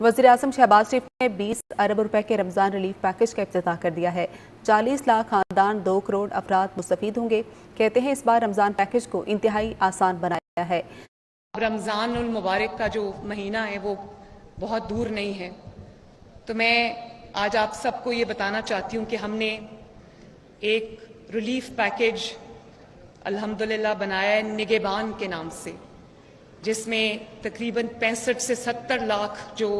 वज़ीर-ए-आज़म शहबाज शरीफ ने 20 अरब रुपए के रमज़ान रिलीफ पैकेज का इफ्तिताह कर दिया है। 40 लाख खानदान 2 करोड़ अफराद मुस्तफ़ीद होंगे। कहते हैं इस बार रमज़ान पैकेज को इंतहाई आसान बनाया है। रमज़ान उल मुबारक का जो महीना है वो बहुत दूर नहीं है, तो मैं आज आप सबको ये बताना चाहती हूँ कि हमने एक रिलीफ पैकेज अल्हम्दुलिल्लाह बनाया है निगहबान के नाम से, जिसमें तकरीबन 65 से 70 लाख जो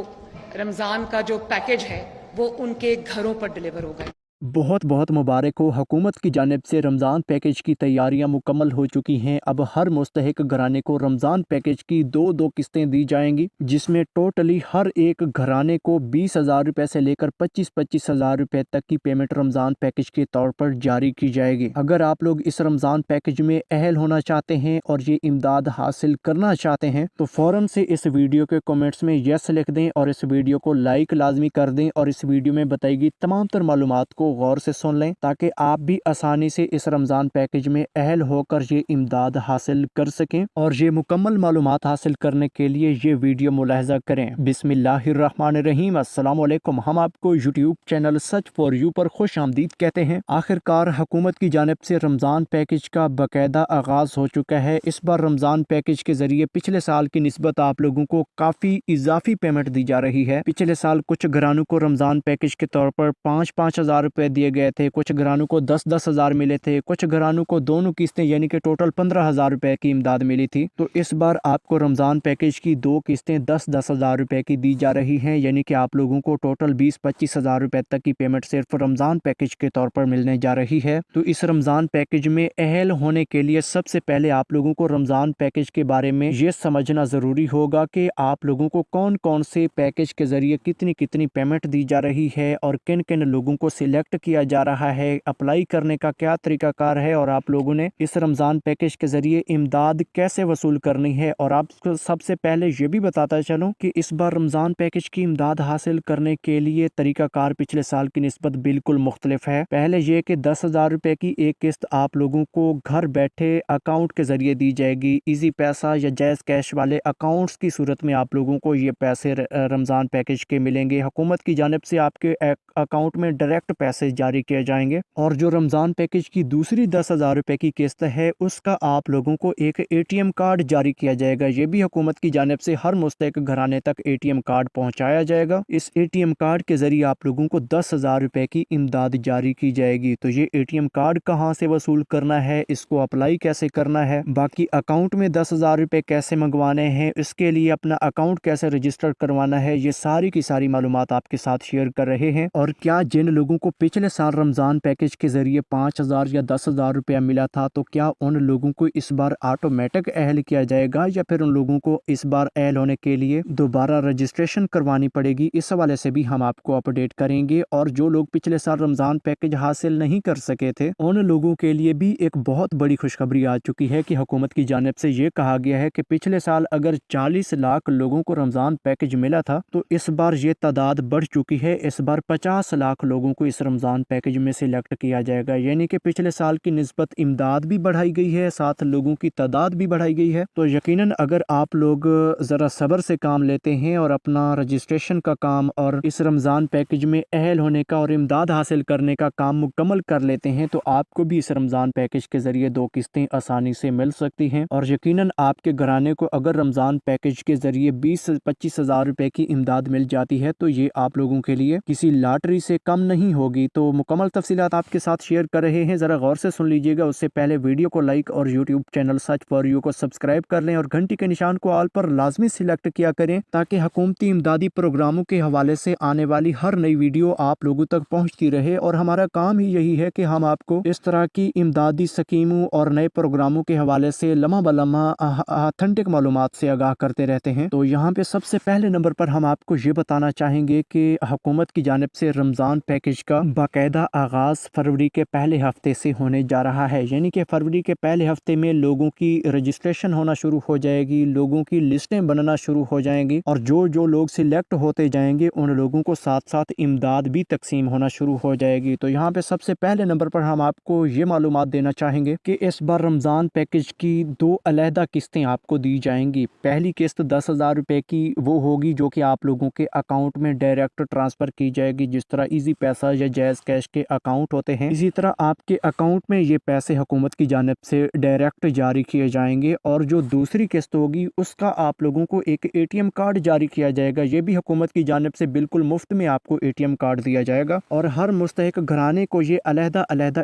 रमज़ान का जो पैकेज है वो उनके घरों पर डिलीवर होगा। बहुत बहुत मुबारक हो। हुकूमत की जानिब से रमज़ान पैकेज की तैयारियां मुकम्मल हो चुकी हैं। अब हर मुस्तहिक घराने को रमज़ान पैकेज की दो किस्तें दी जाएंगी, जिसमें टोटली हर एक घराने को 20,000 रुपये से लेकर 25,000 रुपये तक की पेमेंट रमज़ान पैकेज के तौर पर जारी की जाएगी। अगर आप लोग इस रमज़ान पैकेज में अहल होना चाहते हैं और ये इमदाद हासिल करना चाहते हैं तो फ़ौरन से इस वीडियो के कमेंट्स में यस लिख दें और इस वीडियो को लाइक लाजमी कर दें और इस वीडियो में बताई गई तमाम तर मालूमात को गौर से सुन लें, ताकि आप भी आसानी से इस रमज़ान पैकेज में अहल होकर ये इमदाद हासिल कर सकें। और ये मुकम्मल मालूमात हासिल करने के लिए ये वीडियो मुलाहजा करें। बिस्मिल्लाहिर्रहमानिर्रहीम। अस्सलाम वालेकुम। हम आपको YouTube channel such for you पर खुश आमदीद कहते हैं। आखिरकार हुकूमत की जानिब से रमज़ान पैकेज का बाकायदा आगाज हो चुका है। इस बार रमज़ान पैकेज के जरिए पिछले साल की निस्बत आप लोगों को काफ़ी इजाफी पेमेंट दी जा रही है। पिछले साल कुछ घरानों को रमज़ान पैकेज के तौर पर 5-5 हज़ार रुपये दिए गए थे, कुछ घरानों को 10-10 हज़ार मिले थे, कुछ घरानों को दोनों किस्तें यानी कि टोटल 15,000 रुपये की इमदाद मिली थी। तो इस बार आपको रमज़ान पैकेज की 2 किस्तें 10-10 हज़ार रुपये की दी जा रही हैं, यानी कि आप लोगों को टोटल 20-25 हज़ार रुपये तक की पेमेंट सिर्फ रमज़ान पैकेज के तौर पर मिलने जा रही है। तो इस रमज़ान पैकेज में अहल होने के लिए सबसे पहले आप लोगों को रमज़ान पैकेज के बारे में ये समझना ज़रूरी होगा कि आप लोगों को कौन कौन से पैकेज के ज़रिए कितनी कितनी पेमेंट दी जा रही है और किन किन लोगों को सिलेक्ट किया जा रहा है, अप्लाई करने का क्या तरीकाकार है और आप लोगों ने इस रमज़ान पैकेज के ज़रिए इमदाद कैसे वसूल करनी है। और आपको सबसे पहले ये भी बताता चलूँ कि इस बार रमज़ान पैकेज की इमदाद हासिल करने के लिए तरीकाकार पिछले साल की निस्बत बिल्कुल मुख्तलिफ है। पहले ये कि 10,000 रुपये की एक किस्त आप लोगों को घर बैठे अकाउंट के ज़रिए दी जाएगी। इजी पैसा या जैज़ कैश वाले अकाउंट्स की सूरत में आप लोगों को ये पैसे रमज़ान पैकेज के मिलेंगे। हुकूमत की जानिब से आपके अकाउंट में डायरेक्ट पैसे जारी किए जाएंगे। और जो रमज़ान पैकेज की दूसरी 10,000 रुपये की किस्त है उसका आप लोगों को एक ATM कार्ड जारी किया जाएगा। ये भी हुकूमत की जानिब से हर मुस्तहिक घराने तक ATM कार्ड पहुंचाया जाएगा। इस ATM कार्ड के जरिए आप लोगों को 10,000 रुपये की इमदाद जारी की जाएगी। तो ये ATM कार्ड कहाँ से वसूल करना है, इसको अप्लाई कैसे करना है, बाकी अकाउंट में 10,000 रुपये कैसे मंगवाने हैं, इसके लिए अपना अकाउंट कैसे रजिस्टर करवाना है, ये सारी की सारी मालूमात आपके साथ शेयर कर रहे हैं। और क्या जिन लोगों को पिछले साल रमज़ान पैकेज के जरिए 5,000 या 10,000 रुपया मिला था तो क्या उन लोगों को इस बार ऑटोमेटिक अहल किया जाएगा या फिर उन लोगों को इस बार अहल होने के लिए दोबारा रजिस्ट्रेशन करवानी पड़ेगी, इस हवाले से भी हम आपको अपडेट करेंगे। और जो लोग पिछले साल रमज़ान पैकेज हासिल नहीं कर सके थे उन लोगों के लिए भी एक बहुत बड़ी खुशखबरी आ चुकी है कि हुकूमत की जानिब से ये कहा गया है कि पिछले साल अगर 40 लाख लोगों को रमज़ान पैकेज मिला था तो इस बार ये तादाद बढ़ चुकी है। इस बार 50 लाख लोगों को इस रमज़ान पैकेज में सिलेक्ट किया जाएगा, यानी कि पिछले साल की निस्बत इमदाद भी बढ़ाई गई है, साथ लोगों की तादाद भी बढ़ाई गई है। तो यकीनन अगर आप लोग ज़रा सब्र से काम लेते हैं और अपना रजिस्ट्रेशन का काम और इस रमज़ान पैकेज में अहल होने का और इमदाद हासिल करने का काम मुकम्मल कर लेते हैं तो आपको भी इस रमज़ान पैकेज के ज़रिए 2 किस्तें आसानी से मिल सकती हैं। और यकीनन आपके घराने को अगर रमज़ान पैकेज के ज़रिए 20-25 हज़ार रुपये की इमदाद मिल जाती है तो ये आप लोगों के लिए किसी लॉटरी से कम नहीं होगी। तो मुकम्मल तफसीलात आपके साथ शेयर कर रहे हैं, ज़रा गौर से सुन लीजिएगा। उससे पहले वीडियो को लाइक और YouTube channel such for you को सब्सक्राइब कर लें और घंटी के निशान को ऑल पर लाजमी सिलेक्ट किया करें ताकि हुकूमती इमदादी प्रोग्रामों के हवाले से आने वाली हर नई वीडियो आप लोगों तक पहुँचती रहे। और हमारा काम ही यही है कि हम आपको इस तरह की इमदादी स्कीमों और नए प्रोग्रामों के हवाले से लम्हा बलम्हा ऑथेंटिक मालूमात से आगाह करते रहते हैं। तो यहाँ पे सबसे पहले नंबर पर हम आपको ये बताना चाहेंगे कि हुकूमत की जानिब से रमज़ान पैकेज का باقاعدہ آغاز فروری کے پہلے ہفتے سے ہونے جا رہا ہے، یعنی کہ فروری کے پہلے ہفتے میں لوگوں کی رجسٹریشن ہونا شروع ہو جائے گی، لوگوں کی لسٹیں بننا شروع ہو جائیں گی، اور جو لوگ سلیکٹ ہوتے جائیں گے ان لوگوں کو ساتھ ساتھ امداد بھی تقسیم ہونا شروع ہو جائے گی۔ تو یہاں پہ سب سے پہلے نمبر پر ہم آپ کو یہ معلومات دینا چاہیں گے کہ اس بار رمضان پیکج کی 2 علیحدہ قسطیں آپ کو دی جائیں گی۔ پہلی قسط 10,000 روپے کی وہ ہوگی جو کہ آپ لوگوں کے اکاؤنٹ میں ڈائریکٹ ٹرانسفر کی جائے گی، جس طرح ایزی پیسہ یا جائز کیش کے اکاؤنٹ ہوتے ہیں، اسی طرح آپ کے اکاؤنٹ میں یہ پیسے حکومت کی جانب سے ڈائریکٹ جاری کیے جائیں گے۔ اور جو دوسری قسط ہوگی اس کا آپ لوگوں کو ایک ATM کارڈ جاری کیا جائے گا، یہ بھی حکومت کی جانب سے بالکل مفت میں آپ کو ATM کارڈ دیا جائے گا، اور ہر مستحق گھرانے کو یہ علیحدہ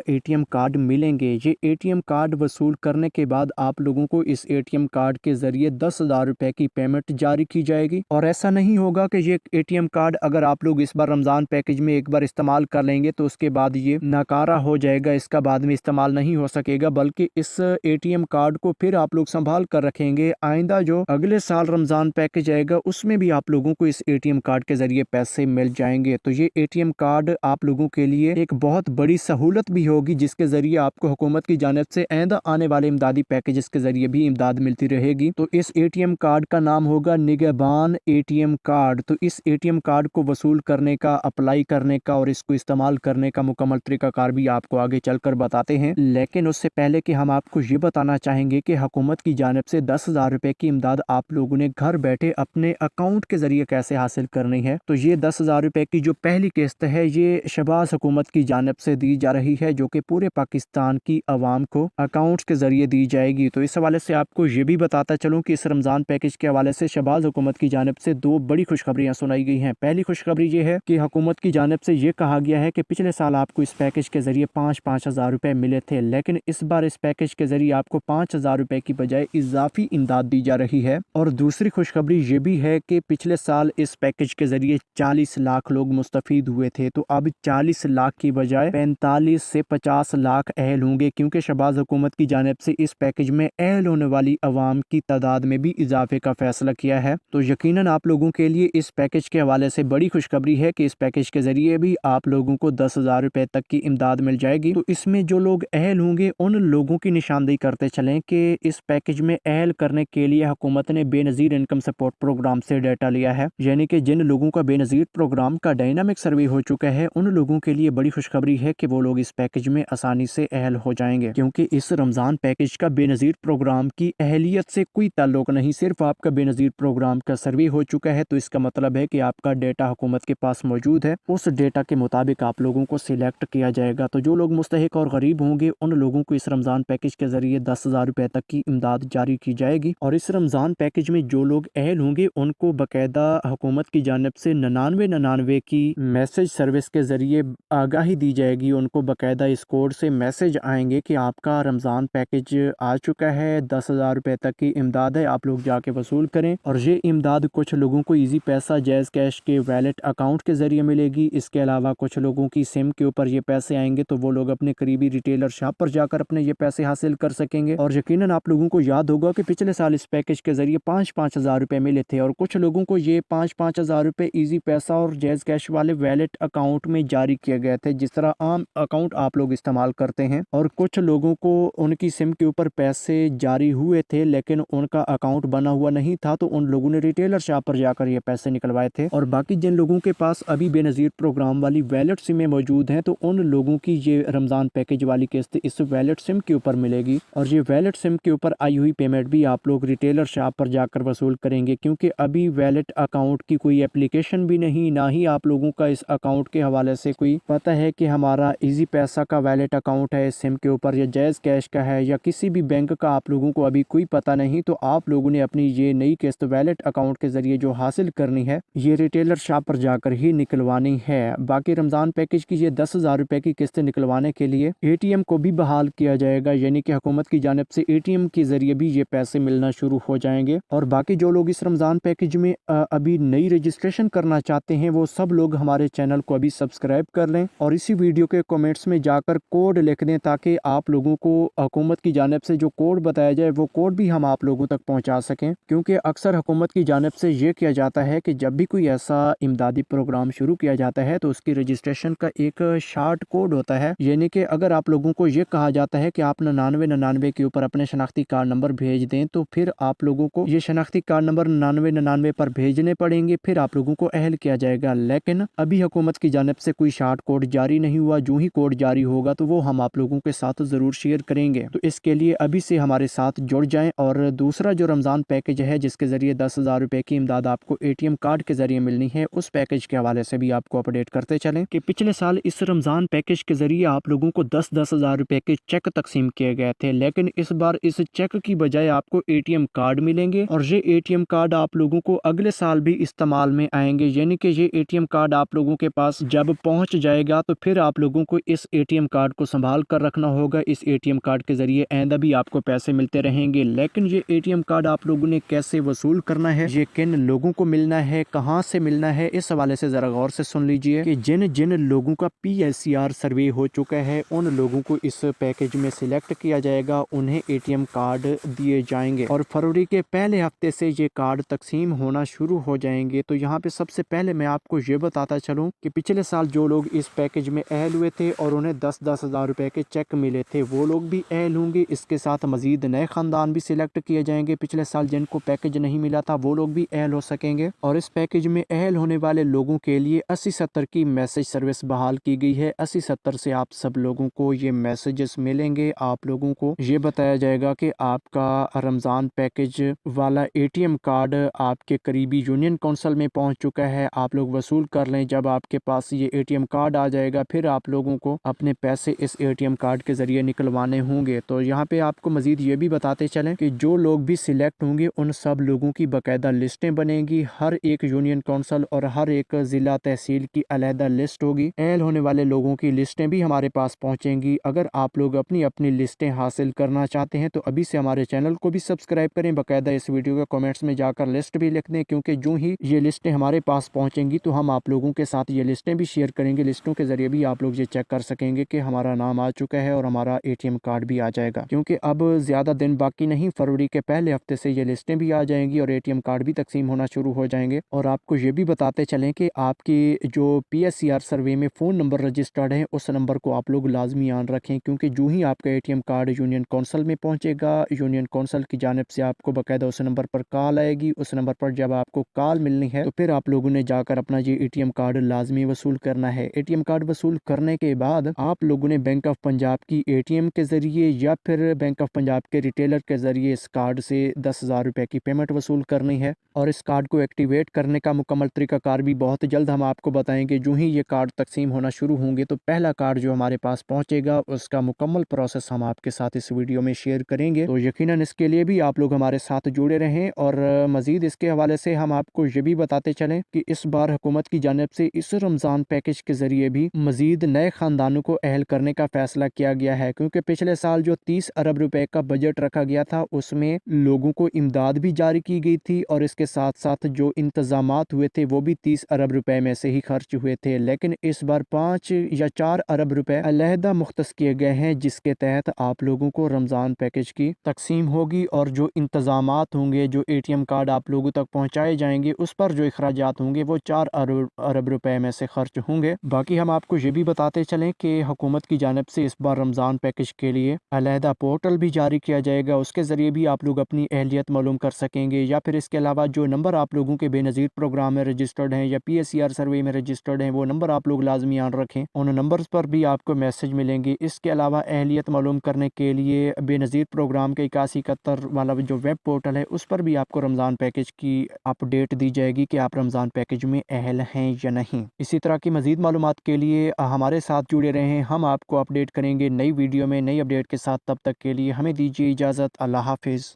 ATM کارڈ ملیں گے۔ یہ ATM کارڈ وصول کرنے کے بعد آپ لوگوں کو اس ATM کارڈ کے ذریعے 10,000 روپے کی پیمنٹ جاری کی جائے گی، اور ایسا نہیں ہوگا کہ یہ ATM کارڈ اگر آپ لوگ اس بار رمضان پیکج میں ایک بار استعمال کر لیں گے تو اس کے بعد یہ ناکارہ ہو جائے گا، اس کا بعد میں استعمال نہیں ہو سکے گا، بلکہ اس ATM کارڈ کو پھر آپ لوگ سنبھال کر رکھیں گے۔ آئندہ جو اگلے سال رمضان پیکج آئے گا اس میں بھی آپ لوگوں کو اس ATM کارڈ کے ذریعے پیسے مل جائیں گے۔ تو یہ ATM کارڈ آپ لوگوں کے لیے ایک بہت بڑی سہولت بھی ہوگی، جس کے ذریعے آپ کو حکومت کی جانب سے آئندہ آنے والے امدادی پیکجز کے ذریعے بھی امداد ملتی رہے گی۔ تو اس ATM کارڈ کا نام ہوگا نگہبان ATM کارڈ۔ تو اس ATM کارڈ کو وصول کرنے کا، اپلائی کرنے کا اور اس کو استعمال کرنے کا مکمل طریقہ کار بھی آپ کو آگے چل کر بتاتے ہیں، لیکن اس سے پہلے کہ ہم آپ کو یہ بتانا چاہیں گے کہ حکومت کی جانب سے 10,000 روپے کی امداد آپ لوگوں نے گھر بیٹھے اپنے اکاؤنٹ کے ذریعے کیسے حاصل کرنی ہے۔ تو یہ 10,000 روپے کی جو پہلی قسط ہے یہ شہباز حکومت کی جانب سے دی جا رہی ہے، جو کہ پورے پاکستان کی عوام کو اکاؤنٹ کے ذریعے دی جائے گی۔ تو اس حوالے سے آپ کو یہ بھی بتاتا چلوں کہ اس رمضان پیکج کے حوالے سے شہباز حکومت کی جانب سے 2 بڑی خوشخبریاں سنائی گئی ہیں۔ پہلی خوشخبری یہ ہے کہ حکومت کی جانب سے یہ کہا گیا ہے کہ پچھلے سال آپ کو اس پیکج کے ذریعے 5,000 روپے ملے تھے، لیکن اس بار اس پیکج کے ذریعے آپ کو 5,000 روپے کی بجائے اضافی امداد دی جا رہی ہے۔ اور دوسری خوشخبری یہ بھی ہے کہ پچھلے سال اس پیکج کے ذریعے 40 لاکھ لوگ مستفید ہوئے تھے، تو اب 40 لاکھ کی بجائے 45 سے 50 لاکھ اہل ہوں گے، کیونکہ شہباز حکومت کی جانب سے اس پیکج میں اہل ہونے والی عوام کی تعداد میں بھی اضافے کا فیصلہ کیا ہے۔ تو یقیناً آپ لوگوں کے لیے اس پیکج کے حوالے سے بڑی خوشخبری ہے کہ اس پیکج کے ذریعے بھی آپ لوگوں کو 10,000 روپے تک کی امداد مل جائے گی۔ تو اس میں جو لوگ اہل ہوں گے ان لوگوں کی نشاندہی کرتے چلیں کہ اس پیکج میں اہل کرنے کے لیے حکومت نے بے نظیر انکم سپورٹ پروگرام سے ڈیٹا لیا ہے، یعنی کہ جن لوگوں کا بے نظیر پروگرام کا ڈائنامک سروے ہو چکا ہے ان لوگوں کے لیے بڑی خوشخبری ہے کہ وہ لوگ اس پیکج میں آسانی سے اہل ہو جائیں گے، کیونکہ اس رمضان پیکج کا بے نظیر پروگرام کی اہلیت سے کوئی تعلق نہیں، صرف آپ کا بے نظیر پروگرام کا سروے ہو چکا ہے، تو اس کا مطلب ہے کہ آپ کا ڈیٹا حکومت کے پاس موجود ہے، اس ڈیٹا کے مطابق آپ لوگوں کو سلیکٹ کیا جائے گا۔ تو جو لوگ مستحق اور غریب ہوں گے ان لوگوں کو اس رمضان پیکج کے ذریعے 10,000 روپے تک کی امداد جاری کی جائے گی، اور اس رمضان پیکج میں جو لوگ اہل ہوں گے ان کو باقاعدہ حکومت کی جانب سے 9999 کی میسج سروس کے ذریعے آگاہی دی جائے گی، ان کو باقاعدہ اس کوڈ سے میسج آئیں گے کہ آپ کا رمضان پیکج آ چکا ہے، 10,000 روپے تک کی امداد ہے، آپ لوگ جا کے وصول کریں۔ اور یہ امداد کچھ لوگوں کو ایزی پیسہ جائز کیش کے ویلٹ اکاؤنٹ کے ذریعے ملے گی، اس کے علاوہ کچھ لوگوں کی سم کے اوپر یہ پیسے آئیں گے تو وہ لوگ اپنے قریبی ریٹیلر شاپ پر جا کر اپنے یہ پیسے حاصل کر سکیں گے۔ اور یقیناً آپ لوگوں کو یاد ہوگا کہ پچھلے سال اس پیکج کے ذریعے 5,000 روپے ملے تھے، اور کچھ لوگوں کو یہ 5,000 روپے ایزی پیسہ اور جائز کیش والے ویلٹ اکاؤنٹ میں جاری کیے گئے تھے، جس طرح عام اکاؤنٹ آپ لوگ استعمال کرتے ہیں، اور کچھ لوگوں کو ان کی سم کے اوپر پیسے جاری ہوئے تھے لیکن ان کا اکاؤنٹ بنا ہوا نہیں تھا، تو ان لوگوں نے ریٹیلر شاپ پر جا کر یہ پیسے نکلوائے تھے۔ اور باقی جن لوگوں کے پاس ابھی بے نظیر پروگرام والی ویلٹ سمیں موجود ہیں تو ان لوگوں کی یہ رمضان پیکج والی قسط اس ویلٹ سم کے اوپر ملے گی، اور یہ ویلٹ سم کے اوپر آئی ہوئی پیمنٹ بھی آپ لوگ ریٹیلر شاپ پر جا کر وصول کریں گے، کیونکہ ابھی ویلٹ اکاؤنٹ کی کوئی اپلیکیشن بھی نہیں، نہ ہی آپ لوگوں کا اس اکاؤنٹ کے حوالے سے کوئی پتہ ہے کہ ہمارا ایزی پیسہ کا ویلٹ اکاؤنٹ ہے اس سم کے اوپر یا جائز کیش کا ہے یا کسی بھی بینک کا آپ لوگوں کو ابھی کوئی پتہ نہیں، تو آپ لوگوں نے اپنی یہ نئی قسط ویلٹ اکاؤنٹ کے ذریعے جو حاصل کرنی ہے یہ ریٹیلر شاپ پر جا کر ہی نکلوانی ہے۔ باقی رمضان پیکج کی یہ 10,000 روپے کی قسط نکلوانے کے لیے ATM کو بھی بحال کیا جائے گا، یعنی کہ حکومت کی جانب سے ATM کے ذریعے بھی یہ پیسے ملنا شروع ہو جائیں گے۔ اور باقی جو لوگ اس رمضان پیکج میں ابھی نئی رجسٹریشن کرنا چاہتے ہیں وہ سب لوگ ہمارے چینل کو ابھی سبسکرائب کر لیں اور اسی ویڈیو کے کمنٹس میں جا کر کوڈ لکھ دیں، تاکہ آپ لوگوں کو حکومت کی جانب سے جو کوڈ بتایا جائے وہ کوڈ بھی ہم آپ لوگوں تک پہنچا سکیں، کیونکہ اکثر حکومت کی جانب سے یہ کیا جاتا ہے کہ جب بھی کوئی ایسا امدادی پروگرام شروع کیا جاتا ہے تو اس کی رجسٹریشن राशन का एक शार्ट कोड होता है, यानी कि अगर आप लोगों को ये कहा जाता है कि आप 9999 के ऊपर अपने शनाख्ती कार्ड नंबर भेज दें, तो फिर आप लोगों को ये शनाख्ती कार्ड नंबर 9999 पर भेजने पड़ेंगे, फिर आप लोगों को अहल किया जाएगा। लेकिन अभी हुकूमत की जानिब से कोई शार्ट कोड जारी नहीं हुआ। जो ही कोड जारी होगा तो वो हम आप लोगों के साथ जरूर शेयर करेंगे। तो इसके लिए अभी से हमारे साथ जुड़ जाएं। और दूसरा जो रमजान पैकेज है जिसके जरिए 10,000 रुपए की इमदाद आपको ATM कार्ड के जरिए मिलनी है, उस पैकेज के हवाले से भी आपको अपडेट करते चलें कि पिछले साल इस रमजान पैकेज के जरिए आप लोगों को 10-10 हजार रुपए के चेक तकसीम किए गए थे, लेकिन इस बार इस चेक की बजाय आपको ATM कार्ड मिलेंगे और ये ATM कार्ड आप लोगों को अगले साल भी इस्तेमाल में आएंगे। यानी कि ये ATM कार्ड आप लोगों के पास जब पहुंच जाएगा तो फिर आप लोगों को इस ATM कार्ड को संभाल कर रखना होगा। इस ATM कार्ड के जरिए आइंदा भी आपको पैसे मिलते रहेंगे। लेकिन ये ATM कार्ड आप लोगों ने कैसे वसूल करना है, ये किन लोगों को मिलना है, कहां से मिलना है, इस हवाले से जरा गौर से सुन लीजिए कि जिन जिन लोगों का PSCR सर्वे हो चुका है उन लोगों को इस पैकेज में सिलेक्ट किया जाएगा, उन्हें ATM कार्ड दिए जाएंगे और फरवरी के पहले हफ्ते से ये कार्ड तकसीम होना शुरू हो जाएंगे। तो यहाँ पे सबसे पहले मैं आपको ये बताता चलूँ कि पिछले साल जो लोग इस पैकेज में अहल हुए थे और उन्हें 10-10 हजार रुपए के चेक मिले थे वो लोग भी अहल होंगे। इसके साथ मजीद नए खानदान भी सिलेक्ट किए जाएंगे। पिछले साल जिनको पैकेज नहीं मिला था वो लोग भी अहल हो सकेंगे और इस पैकेज में अहल होने वाले लोगों के लिए 80-70 की मैसेज सर्विस बहाल की गई है। 80-70 से आप सब लोगों को ये मैसेजेस मिलेंगे। आप लोगों को ये बताया जाएगा कि आपका रमजान पैकेज वाला ATM कार्ड आपके करीबी यूनियन काउंसिल में पहुंच चुका है, आप लोग वसूल कर लें। जब आपके पास ये ATM कार्ड आ जाएगा फिर आप लोगों को अपने पैसे इस ATM कार्ड के जरिए निकलवाने होंगे। तो यहाँ पे आपको मजीद ये भी बताते चलें कि जो लोग भी सिलेक्ट होंगे उन सब लोगों की बाकायदा लिस्टें बनेंगी। हर एक यूनियन काउंसिल और हर एक जिला तहसील की अलहदा लिस्ट होगी। अहल होने वाले लोगों की लिस्टें भी हमारे पास पहुंचेंगी। अगर आप लोग अपनी अपनी लिस्टें हासिल करना चाहते हैं तो अभी से हमारे चैनल को भी सब्सक्राइब करें, बाकायदा इस वीडियो के कमेंट्स में जाकर लिस्ट भी लिख दें, क्योंकि जो ही ये लिस्टें हमारे पास पहुंचेंगी तो हम आप लोगों के साथ ये लिस्टें भी शेयर करेंगे। लिस्टों के जरिए भी आप लोग ये चेक कर सकेंगे कि हमारा नाम आ चुका है और हमारा ATM कार्ड भी आ जाएगा, क्योंकि अब ज्यादा दिन बाकी नहीं, फरवरी के पहले हफ्ते से ये लिस्टें भी आ जाएंगी और ATM कार्ड भी तकसीम होना शुरू हो जाएंगे। और आपको ये भी बताते चलें कि आपकी जो PSCR सर्वे में फ़ोन नंबर रजिस्टर्ड है उस नंबर को आप लोग लाजमी याद रखें, क्योंकि जो ही आपका ATM कार्ड यूनियन काउंसिल में पहुंचेगा यूनियन काउंसिल की जानिब से आपको बाकायदा उस नंबर पर कॉल आएगी। उस नंबर पर जब आपको कॉल मिलनी है तो फिर आप लोगों ने जाकर अपना ये ATM कार्ड लाजमी वसूल करना है। ATM कार्ड वसूल करने के बाद आप लोगों ने बैंक ऑफ पंजाब की ATM के जरिए या फिर बैंक ऑफ पंजाब के रिटेलर के जरिए इस कार्ड से 10,000 रुपए की पेमेंट वसूल करनी है। और इस कार्ड को एक्टिवेट करने का मुकम्मल तरीकाकार भी बहुत जल्द हम आपको बताएंगे। जो ही ये कार्ड तकसीम होना शुरू होंगे तो पहला कार्ड जो हमारे पास पहुंचेगा उसका मुकम्मल प्रोसेस हम आपके साथ इस वीडियो में शेयर करेंगे। तो यकीनन इसके लिए भी आप लोग हमारे साथ जुड़े रहें। और मजीद इसके हवाले से हम आपको ये भी बताते चलें कि इस बार हुकूमत की जानिब से इस रमजान पैकेज के जरिए भी मजीद नए खानदानों को अहल करने का फैसला किया गया है, क्योंकि पिछले साल जो 30 अरब रुपए का बजट रखा गया था उसमें लोगों को इमदाद भी जारी की गई थी और इसके साथ साथ जो इंतजामात हुए थे वो भी 30 अरब रुपए में से ही खर्च हुए थे। लेकिन इस बार 5 या 4 अरब रुपए अलहदा मुख्तस किए गए हैं, जिसके तहत आप लोगों को रमजान पैकेज की तकसीम होगी और जो इंतजामात होंगे, जो ATM कार्ड आप लोगों तक पहुंचाए जाएंगे, उस पर जो अखराजात होंगे वो 4 अरब रुपए में से खर्च होंगे। बाकी हम आपको ये भी बताते चलें कि हुकूमत की जानिब से इस बार रमजान पैकेज के लिए अलहदा पोर्टल भी जारी किया जाएगा, उसके जरिए भी आप लोग अपनी अहलियत मालूम कर सकेंगे। या फिर इसके अलावा जो नंबर आप लोगों के बेनज़ीर प्रोग्राम में रजिस्टर्ड हैं या PSCR सर्वे में रजिस्टर्ड हैं वो नंबर आप लोग लाजमी याद रखें, उन नंबर्स पर भी आपको मैसेज मिलेंगे। इसके अलावा अहलियत मालूम करने के लिए बेनज़ीर प्रोग्राम के 8171 वाला जो वेब पोर्टल है उस पर भी आपको रमज़ान पैकेज की अपडेट दी जाएगी कि आप रमज़ान पैकेज में अहल हैं या नहीं। इसी तरह की मज़ीद मालूमात के लिए हमारे साथ जुड़े रहें, हम आपको अपडेट करेंगे नई वीडियो में नई अपडेट के साथ। तब तक के लिए हमें दीजिए इजाज़त। अल्लाह हाफिज़।